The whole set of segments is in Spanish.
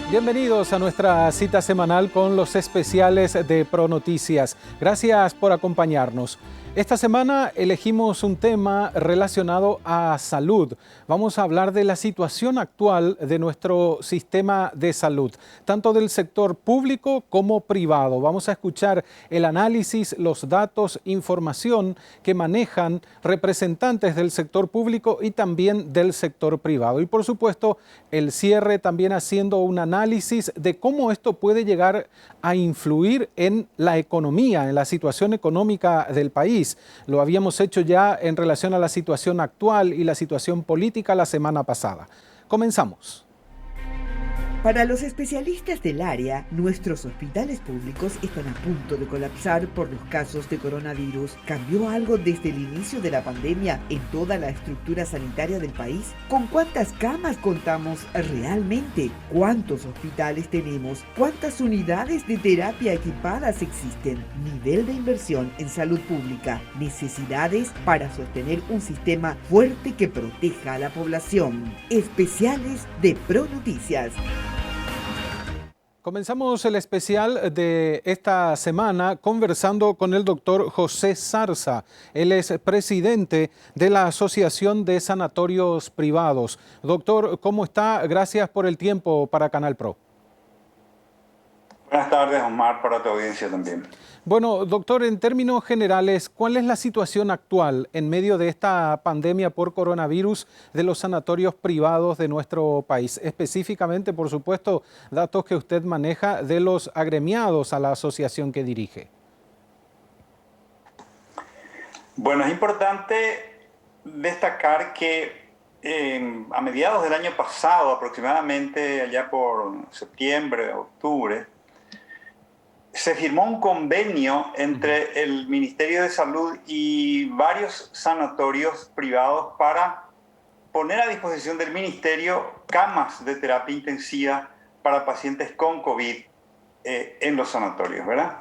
Bienvenidos a nuestra cita semanal con los especiales de ProNoticias. Gracias por acompañarnos. Esta semana elegimos un tema relacionado a salud. Vamos a hablar de la situación actual de nuestro sistema de salud, tanto del sector público como privado. Vamos a escuchar el análisis, los datos, información que manejan representantes del sector público y también del sector privado. Y por supuesto, el cierre también haciendo un análisis de cómo esto puede llegar a influir en la economía, en la situación económica del país. Lo habíamos hecho ya en relación a la situación actual y la situación política la semana pasada. Comenzamos. Para los especialistas del área, nuestros hospitales públicos están a punto de colapsar por los casos de coronavirus. ¿Cambió algo desde el inicio de la pandemia en toda la estructura sanitaria del país? ¿Con cuántas camas contamos realmente? ¿Cuántos hospitales tenemos? ¿Cuántas unidades de terapia equipadas existen? Nivel de inversión en salud pública. Necesidades para sostener un sistema fuerte que proteja a la población. Especiales de ProNoticias. Comenzamos el especial de esta semana conversando con el doctor José Zarza. Él es presidente de la Asociación de Sanatorios Privados. Doctor, ¿cómo está? Gracias por el tiempo para Canal Pro. Buenas tardes, Omar, para tu audiencia también. Bueno, doctor, en términos generales, ¿cuál es la situación actual en medio de esta pandemia por coronavirus de los sanatorios privados de nuestro país? Específicamente, por supuesto, datos que usted maneja de los agremiados a la asociación que dirige. Bueno, es importante destacar que a mediados del año pasado, aproximadamente allá por septiembre, octubre, se firmó un convenio entre el Ministerio de Salud y varios sanatorios privados para poner a disposición del Ministerio camas de terapia intensiva para pacientes con COVID en los sanatorios, ¿verdad?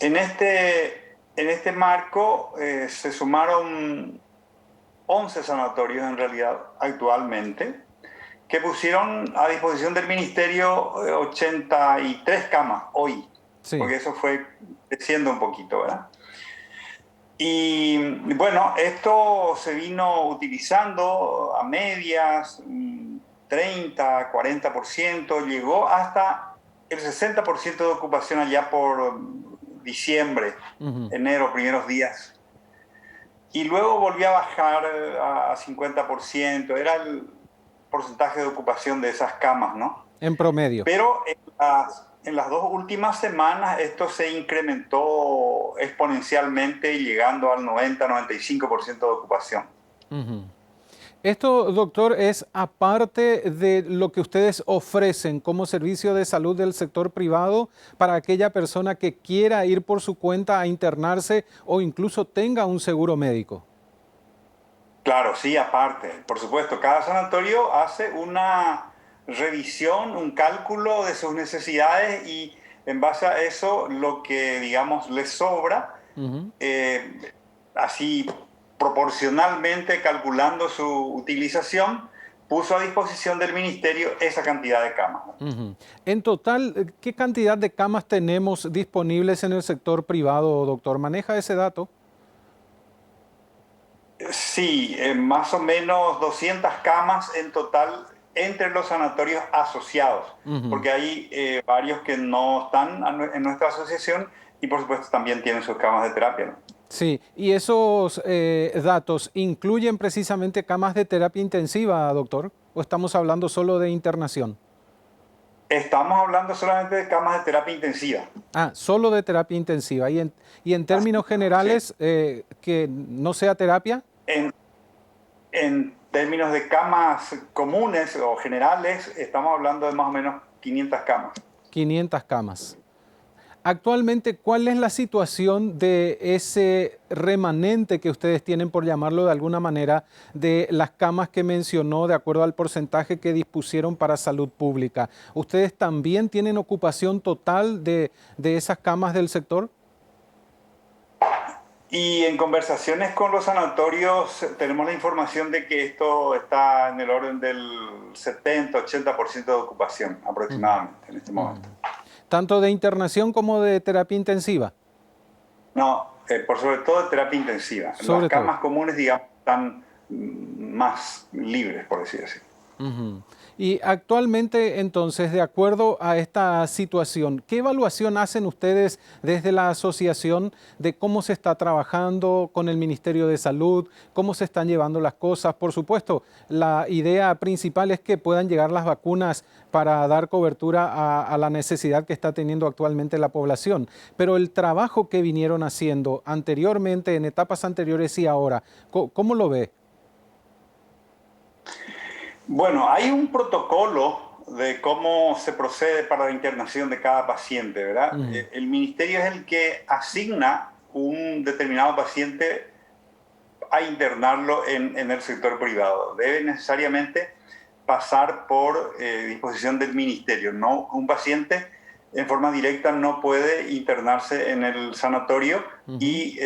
En este marco se sumaron 11 sanatorios en realidad actualmente, que pusieron a disposición del Ministerio 83 camas hoy. Sí. Porque eso fue creciendo un poquito, ¿verdad? Y bueno, esto se vino utilizando a medias, 30, 40%, llegó hasta el 60% de ocupación allá por diciembre, enero, primeros días. Y luego volvió a bajar a 50%, era el porcentaje de ocupación de esas camas, ¿no? En promedio. Pero en las 2 últimas semanas esto se incrementó exponencialmente, llegando al 90-95% de ocupación. Esto, doctor, es aparte de lo que ustedes ofrecen como servicio de salud del sector privado para aquella persona que quiera ir por su cuenta a internarse o incluso tenga un seguro médico. Claro, sí, aparte. Por supuesto, cada sanatorio hace una revisión, un cálculo de sus necesidades y en base a eso lo que, digamos, les sobra, así proporcionalmente calculando su utilización, puso a disposición del ministerio esa cantidad de camas. En total, ¿qué cantidad de camas tenemos disponibles en el sector privado, doctor? ¿Maneja ese dato? Sí, más o menos 200 camas en total entre los sanatorios asociados, porque hay varios que no están en nuestra asociación y por supuesto también tienen sus camas de terapia, ¿no? Sí, y esos datos incluyen precisamente camas de terapia intensiva, doctor, ¿o estamos hablando solo de internación? Estamos hablando solamente de camas de terapia intensiva. Ah, solo de terapia intensiva. ¿Y en términos generales, sí, que no sea terapia? En términos de camas comunes o generales, estamos hablando de más o menos 500 camas. 500 camas. Actualmente, ¿cuál es la situación de ese remanente que ustedes tienen, por llamarlo de alguna manera, de las camas que mencionó de acuerdo al porcentaje que dispusieron para salud pública? ¿Ustedes también tienen ocupación total de esas camas del sector? Y en conversaciones con los sanatorios tenemos la información de que esto está en el orden del 70-80% de ocupación aproximadamente en este momento. Tanto de internación como de terapia intensiva. No, por sobre todo de terapia intensiva. Las Sobre todo. camas comunes, digamos, están más libres, por decir así. Y actualmente, entonces, de acuerdo a esta situación, ¿qué evaluación hacen ustedes desde la asociación de cómo se está trabajando con el Ministerio de Salud, cómo se están llevando las cosas? Por supuesto, la idea principal es que puedan llegar las vacunas para dar cobertura a la necesidad que está teniendo actualmente la población. Pero el trabajo que vinieron haciendo anteriormente, en etapas anteriores y ahora, ¿cómo lo ve? Bueno, hay un protocolo de cómo se procede para la internación de cada paciente, ¿verdad? El ministerio es el que asigna un determinado paciente a internarlo en el sector privado. Debe necesariamente pasar por disposición del ministerio. No, un paciente en forma directa no puede internarse en el sanatorio y,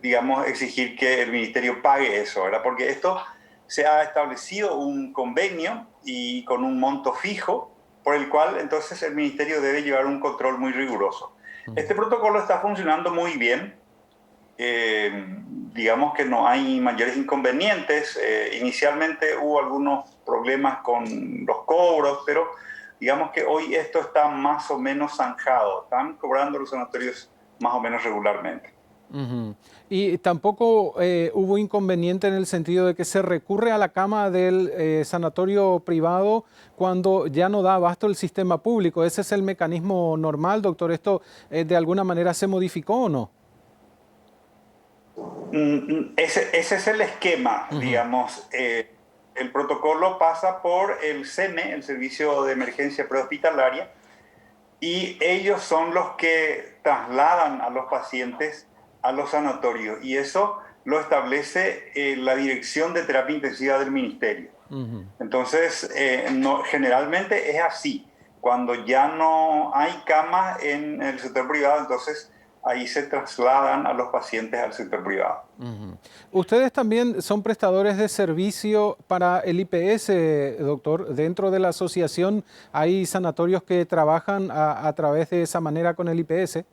digamos, exigir que el ministerio pague eso, ¿verdad? Porque esto se ha establecido un convenio y con un monto fijo por el cual entonces el ministerio debe llevar un control muy riguroso. Este protocolo está funcionando muy bien. Digamos que no hay mayores inconvenientes. Inicialmente hubo algunos problemas con los cobros, pero digamos que hoy esto está más o menos zanjado. Están cobrando los sanatorios más o menos regularmente. Y tampoco hubo inconveniente en el sentido de que se recurre a la cama del sanatorio privado cuando ya no da abasto el sistema público. ¿Ese es el mecanismo normal, doctor? ¿Esto de alguna manera se modificó o no? Ese es el esquema, digamos. El protocolo pasa por el SEME, el Servicio de Emergencia Prehospitalaria, y ellos son los que trasladan a los pacientes a los sanatorios, y eso lo establece la Dirección de Terapia Intensiva del Ministerio. Entonces, generalmente es así. Cuando ya no hay camas en el sector privado, entonces ahí se trasladan a los pacientes al sector privado. Ustedes también son prestadores de servicio para el IPS, doctor. Dentro de la asociación hay sanatorios que trabajan a través de esa manera con el IPS.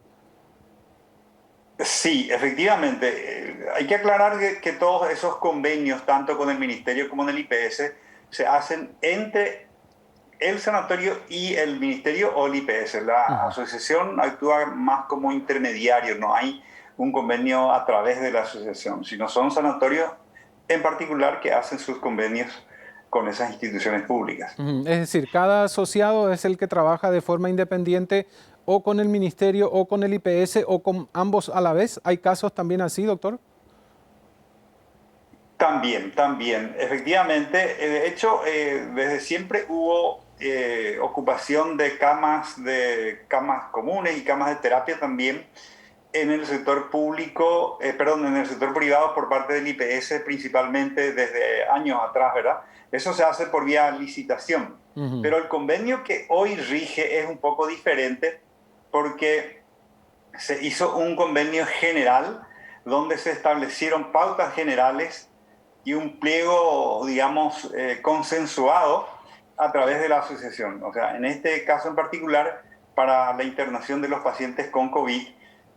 Sí, efectivamente. Hay que aclarar que todos esos convenios, tanto con el Ministerio como con el IPS, se hacen entre el sanatorio y el ministerio o el IPS. La asociación actúa más como intermediario, no hay un convenio a través de la asociación, sino son sanatorios en particular que hacen sus convenios con esas instituciones públicas. Es decir, cada asociado es el que trabaja de forma independiente o con el ministerio o con el IPS o con ambos a la vez. ¿Hay casos también así, doctor? También. Efectivamente, de hecho, desde siempre hubo ocupación de camas comunes y camas de terapia también en el sector público, en el sector privado por parte del IPS, principalmente desde años atrás, ¿verdad? Eso se hace por vía licitación. Pero el convenio que hoy rige es un poco diferente porque se hizo un convenio general donde se establecieron pautas generales y un pliego, digamos, consensuado a través de la asociación. O sea, en este caso en particular, para la internación de los pacientes con COVID,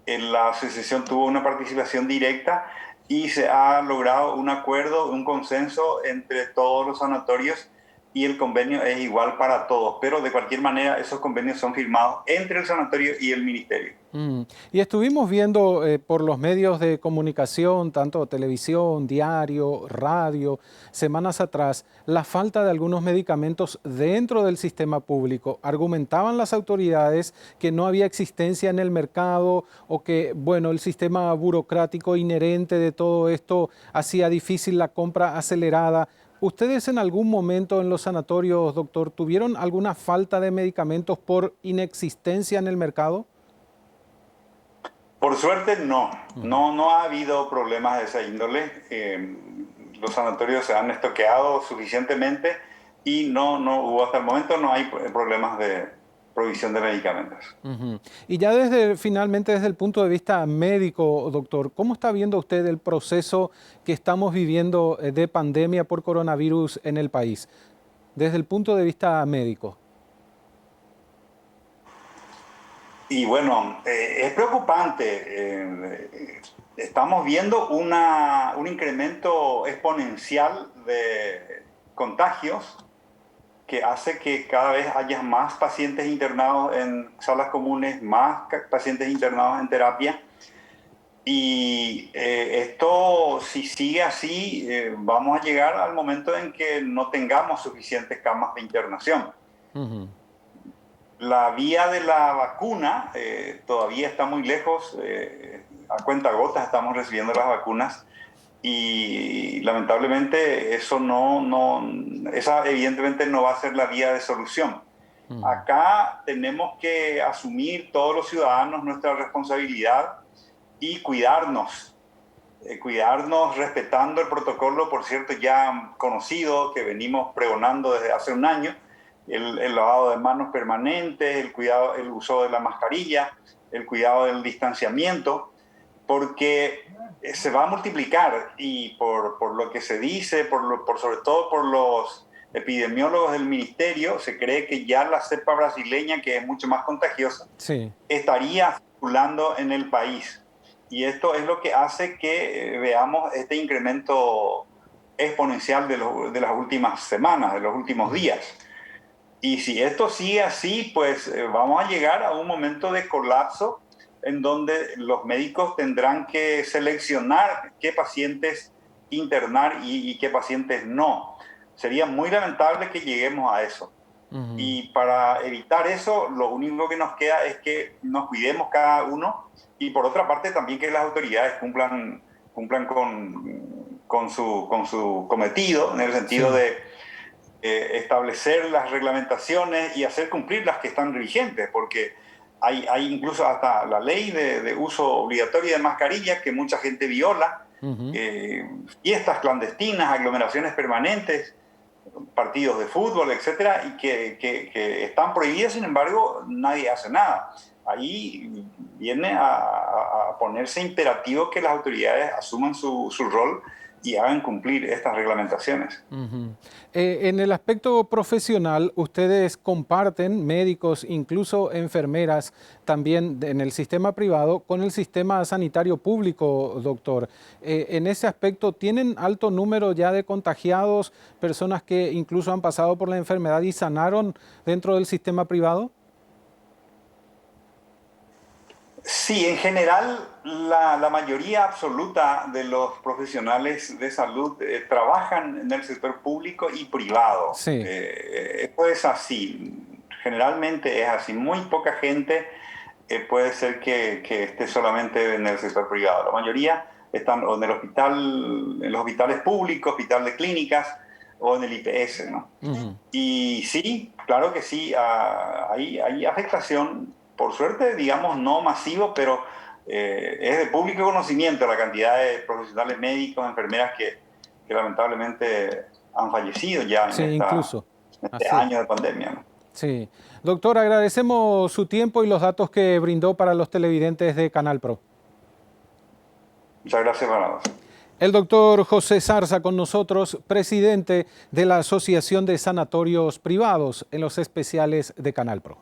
la asociación tuvo una participación directa y se ha logrado un acuerdo, un consenso entre todos los sanatorios y el convenio es igual para todos, pero de cualquier manera esos convenios son firmados entre el sanatorio y el ministerio. Y estuvimos viendo por los medios de comunicación, tanto televisión, diario, radio, semanas atrás, la falta de algunos medicamentos dentro del sistema público. Argumentaban las autoridades que no había existencia en el mercado o que, bueno, el sistema burocrático inherente de todo esto hacía difícil la compra acelerada. ¿Ustedes en algún momento en los sanatorios, doctor, tuvieron alguna falta de medicamentos por inexistencia en el mercado? Por suerte no ha habido problemas de esa índole. Los sanatorios se han estoqueado suficientemente y no hubo hasta el momento, no hay problemas de provisión de medicamentos. Y ya finalmente desde el punto de vista médico, doctor, ¿cómo está viendo usted el proceso que estamos viviendo de pandemia por coronavirus en el país? Desde el punto de vista médico. Y bueno, es preocupante. Estamos viendo un incremento exponencial de contagios que hace que cada vez haya más pacientes internados en salas comunes, más pacientes internados en terapia. Y esto, si sigue así, vamos a llegar al momento en que no tengamos suficientes camas de internación. La vía de la vacuna todavía está muy lejos. A cuentagotas estamos recibiendo las vacunas y lamentablemente esa evidentemente no va a ser la vía de solución. Acá tenemos que asumir todos los ciudadanos nuestra responsabilidad y cuidarnos respetando el protocolo, por cierto, ya conocido, que venimos pregonando desde hace un año, el lavado de manos permanente, el uso de la mascarilla, el cuidado del distanciamiento, porque se va a multiplicar y por lo que se dice, sobre todo por los epidemiólogos del ministerio, se cree que ya la cepa brasileña, que es mucho más contagiosa, estaría circulando en el país. Y esto es lo que hace que veamos este incremento exponencial de las últimas semanas, de los últimos días. Y si esto sigue así, pues vamos a llegar a un momento de colapso en donde los médicos tendrán que seleccionar qué pacientes internar y qué pacientes no. Sería muy lamentable que lleguemos a eso. Y para evitar eso, lo único que nos queda es que nos cuidemos cada uno y por otra parte también que las autoridades cumplan con su cometido, en el sentido de establecer las reglamentaciones y hacer cumplir las que están vigentes, porque hay incluso hasta la ley de uso obligatorio de mascarillas que mucha gente viola, fiestas clandestinas, aglomeraciones permanentes, partidos de fútbol, etcétera, y que están prohibidas, sin embargo, nadie hace nada. Ahí viene a ponerse imperativo que las autoridades asuman su rol y hagan cumplir estas reglamentaciones. En el aspecto profesional, ustedes comparten, médicos, incluso enfermeras, también en el sistema privado, con el sistema sanitario público, doctor. En ese aspecto, ¿tienen alto número ya de contagiados, personas que incluso han pasado por la enfermedad y sanaron dentro del sistema privado? Sí, en general la mayoría absoluta de los profesionales de salud trabajan en el sector público y privado. Sí. Esto es así, generalmente es así. Muy poca gente puede ser que esté solamente en el sector privado. La mayoría están o en el hospital, en los hospitales públicos, hospital de clínicas o en el IPS, ¿no? Y sí, claro que sí, hay afectación. Por suerte, digamos, no masivo, pero es de público conocimiento la cantidad de profesionales médicos, enfermeras que lamentablemente han fallecido ya en este año de pandemia, ¿no? Sí. Doctor, agradecemos su tiempo y los datos que brindó para los televidentes de Canal Pro. Muchas gracias, Bernardo. El doctor José Zarza con nosotros, presidente de la Asociación de Sanatorios Privados en los especiales de Canal Pro.